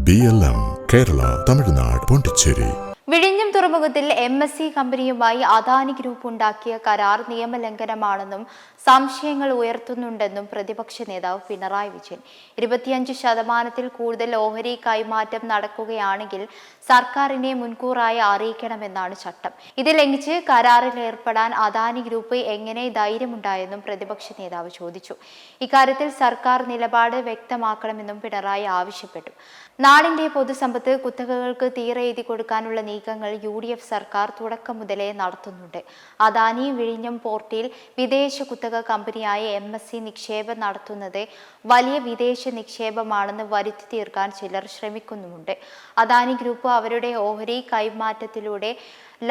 BLM Kerala, Tamil Nadu, Pondicherry. വിഴിഞ്ഞം തുറമുഖത്തിൽ MSC കമ്പനിയുമായി Adani group ഉണ്ടാക്കിയ കരാർ നിയമലംഘനമാണെന്നും സംശയങ്ങൾ ഉയർത്തുന്നുണ്ടെന്നും പ്രതിപക്ഷ നേതാവ് പിണറായി വിജയൻ. 25% കൂടുതൽ ഓഹരി കൈമാറ്റം നടക്കുകയാണെങ്കിൽ സർക്കാരിനെ മുൻകൂറായി അറിയിക്കണമെന്നാണ് ചട്ടം. ഇത് ലംഘിച്ച് കരാറിൽ ഏർപ്പെടാൻ അദാനി ഗ്രൂപ്പ് എങ്ങനെ ധൈര്യമുണ്ടായെന്നും പ്രതിപക്ഷ നേതാവ് ചോദിച്ചു. ഇക്കാര്യത്തിൽ സർക്കാർ നിലപാട് വ്യക്തമാക്കണമെന്നും പിണറായി ആവശ്യപ്പെട്ടു. നാടിന്റെ പൊതുസമ്പത്ത് കുത്തകകൾക്ക് തീരെഴുതി കൊടുക്കാനുള്ള നീക്കങ്ങൾ UDF സർക്കാർ തുടക്കം മുതലേ നടത്തുന്നുണ്ട്. അദാനി വിഴിഞ്ഞം പോർട്ടിൽ വിദേശ കുത്തക കമ്പനിയായ MSC നിക്ഷേപം നടത്തുന്നത് വലിയ വിദേശ നിക്ഷേപമാണെന്ന് വരുത്തി തീർക്കാൻ ചിലർ ശ്രമിക്കുന്നുമുണ്ട്. അദാനി ഗ്രൂപ്പ് അവരുടെ ഓഹരി കൈമാറ്റത്തിലൂടെ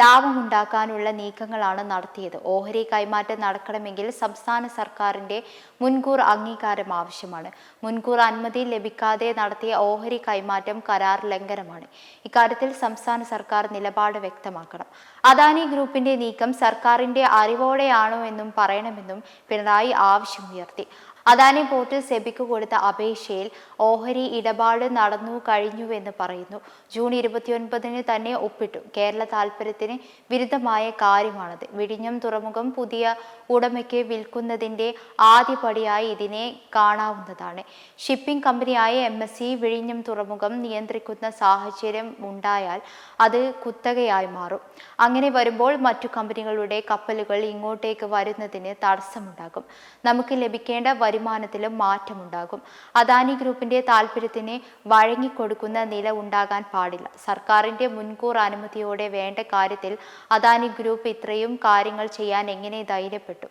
ലാഭമുണ്ടാക്കാനുള്ള നീക്കങ്ങളാണ് നടത്തിയത്. ഓഹരി കൈമാറ്റം നടക്കണമെങ്കിൽ സംസ്ഥാന സർക്കാരിന്റെ മുൻകൂർ അംഗീകാരം ആവശ്യമാണ്. മുൻകൂർ അനുമതി ലഭിക്കാതെ നടത്തിയ ഓഹരി കൈമാറ്റം കരാർ ലംഘനമാണ്. ഇക്കാര്യത്തിൽ സംസ്ഥാന സർക്കാർ നിലപാട് വ്യക്തമാക്കണം. അദാനി ഗ്രൂപ്പിന്റെ നീക്കം സർക്കാരിന്റെ അറിവോടെയാണോ എന്നും പറയണമെന്നും പിണറായി ആവശ്യമുയർത്തി. അദാനി പോർട്ട് സെബിക്ക് കൊടുത്ത അപേക്ഷയിൽ ഓഹരി ഇടപാട് നടന്നു കഴിഞ്ഞുവെന്ന് പറയുന്നു. ജൂൺ 29 തന്നെ ഒപ്പിട്ടു. കേരള താൽപര്യത്തിന് വിരുദ്ധമായ കാര്യമാണത്. വിഴിഞ്ഞം തുറമുഖം പുതിയ ഉടമയ്ക്ക് വിൽക്കുന്നതിന്റെ ആദ്യപടിയായി ഇതിനെ കാണാവുന്നതാണ്. ഷിപ്പിംഗ് കമ്പനിയായ MSC വിഴിഞ്ഞം തുറമുഖം നിയന്ത്രിക്കുന്ന സാഹചര്യം ഉണ്ടായാൽ അത് കുത്തകയായി മാറും. അങ്ങനെ വരുമ്പോൾ മറ്റു കമ്പനികളുടെ കപ്പലുകൾ ഇങ്ങോട്ടേക്ക് വരുന്നതിന് തടസ്സമുണ്ടാകും. നമുക്ക് ലഭിക്കേണ്ട വരുമാനത്തിലും മാറ്റമുണ്ടാകും. അദാനി ഗ്രൂപ്പിന്റെ താൽപര്യത്തിന് വഴങ്ങിക്കൊടുക്കുന്ന നില ഉണ്ടാകാൻ പാടില്ല. സർക്കാരിന്റെ മുൻകൂർ അനുമതിയോടെ വേണ്ട കാര്യത്തിൽ അദാനി ഗ്രൂപ്പ് ഇത്രയും കാര്യങ്ങൾ ചെയ്യാൻ എങ്ങനെ ധൈര്യപ്പെട്ടു?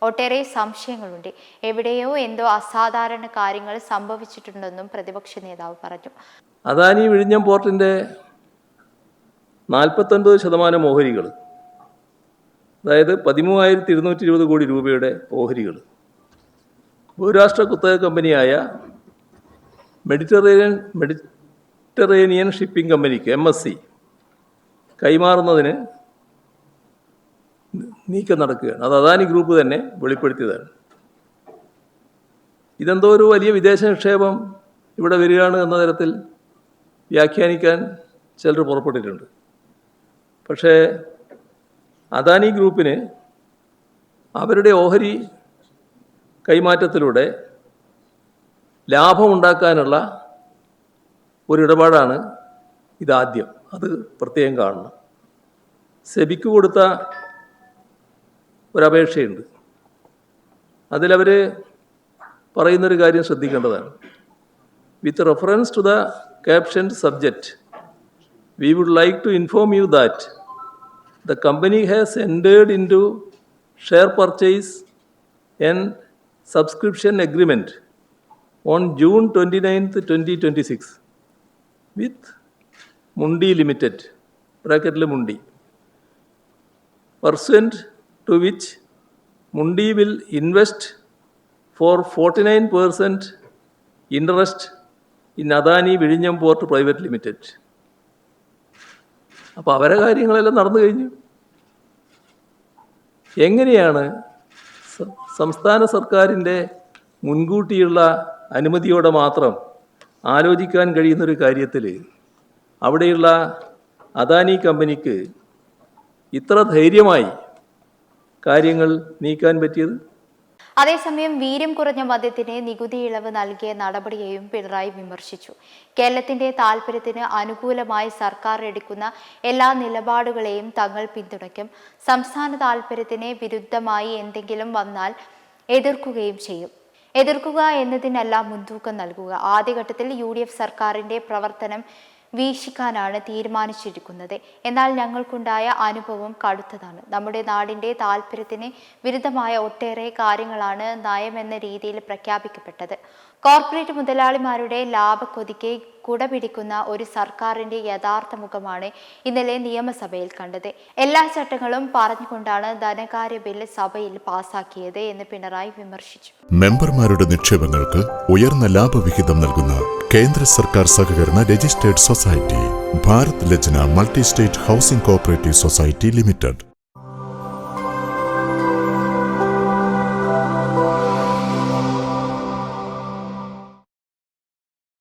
ഒട്ടേറെ സംശയങ്ങളുണ്ട്. എവിടെയോ എന്തോ അസാധാരണ കാര്യങ്ങൾ സംഭവിച്ചിട്ടുണ്ടെന്നും പ്രതിപക്ഷ നേതാവ് പറഞ്ഞു. അദാനി വിഴിഞ്ഞം പോർട്ടിന്റെ 49% ഓഹരികൾ, അതായത് 13,220 കോടി രൂപയുടെ ഓഹരികൾ ബഹുരാഷ്ട്ര കുത്തക കമ്പനിയായ മെഡിറ്ററേനിയൻ ഷിപ്പിംഗ് കമ്പനിക്ക് MSC കൈമാറുന്നതിന് നീക്കം നടക്കുകയാണ്. അത് അദാനി ഗ്രൂപ്പ് തന്നെ വെളിപ്പെടുത്തിയതാണ്. ഇതെന്തോ ഒരു വലിയ വിദേശ നിക്ഷേപം ഇവിടെ വരികയാണ് എന്ന തരത്തിൽ വ്യാഖ്യാനിക്കാൻ ചിലർ പുറപ്പെട്ടിട്ടുണ്ട്. പക്ഷേ അദാനി ഗ്രൂപ്പിന് അവരുടെ ഓഹരി കൈമാറ്റത്തിലൂടെ ലാഭമുണ്ടാക്കാനുള്ള ഒരിടപാടാണ് ഇതാദ്യം. അത് പ്രത്യേകം കാണണം. സെബിക്ക് കൊടുത്ത ഒരപേക്ഷയുണ്ട്. അതിലവർ പറയുന്നൊരു കാര്യം ശ്രദ്ധിക്കേണ്ടതാണ്. With reference to the caption subject, we would like to inform you that the company has entered into share purchase and subscription agreement on June 29, 2026 with Mundi Limited, bracketly Mundi, pursuant to which Mundi will invest for 49% interest in Adani Viഴിഞ്ഞം Port Private Limited. അപ്പോൾ അവരെ കാര്യങ്ങളെല്ലാം നടന്നു കഴിഞ്ഞു. എങ്ങനെയാണ് സംസ്ഥാന സർക്കാരിൻ്റെ മുൻകൂട്ടിയുള്ള അനുമതിയോടെ മാത്രം ആലോചിക്കാൻ കഴിയുന്നൊരു കാര്യത്തിൽ അവിടെയുള്ള അദാനി കമ്പനിക്ക് ഇത്ര ധൈര്യമായി കാര്യങ്ങൾ നീക്കാൻ പറ്റിയത്? അതേസമയം വീര്യം കുറഞ്ഞ മദ്യത്തിന് നികുതി ഇളവ് നൽകിയ നടപടിയെയും പിണറായി വിമർശിച്ചു. കേരളത്തിന്റെ താൽപര്യത്തിന് അനുകൂലമായി സർക്കാർ എടുക്കുന്ന എല്ലാ നിലപാടുകളെയും തങ്ങൾ പിന്തുണയ്ക്കും. സംസ്ഥാന താൽപര്യത്തിന് വിരുദ്ധമായി എന്തെങ്കിലും വന്നാൽ എതിർക്കുകയും ചെയ്യും. എതിർക്കുക എന്നതിനല്ല മുൻതൂക്കം നൽകുക. ആദ്യഘട്ടത്തിൽ UDF സർക്കാരിന്റെ പ്രവർത്തനം വീക്ഷിക്കാനാണ് തീരുമാനിച്ചിരിക്കുന്നത്. എന്നാൽ ഞങ്ങൾക്കുണ്ടായ അനുഭവം കടുത്തതാണ്. നമ്മുടെ നാടിന്റെ താൽപര്യത്തിന് വിരുദ്ധമായ ഒട്ടേറെ കാര്യങ്ങളാണ് നയമെന്ന രീതിയിൽ പ്രഖ്യാപിക്കപ്പെട്ടത്. കോർപ്പറേറ്റ് മുതലാളിമാരുടെ ലാഭക്കൊതിക്ക് കുടപിടിക്കുന്ന ഒരു സർക്കാരിന്റെ യഥാർത്ഥ മുഖമാണ് ഇന്നലെ നിയമസഭയിൽ കണ്ടത്. എല്ലാ ചട്ടങ്ങളും പറഞ്ഞുകൊണ്ടാണ് ധനകാര്യ ബില്ല് സഭയിൽ പാസാക്കിയത് എന്ന് പിണറായി വിമർശിച്ചു. മെമ്പർമാരുടെ നിക്ഷേപങ്ങൾക്ക് ഉയർന്ന ലാഭവിഹിതം നൽകുന്ന കേന്ദ്ര സർക്കാർ സഹകരണ registered society Bharat Lajna multi state housing cooperative society limited.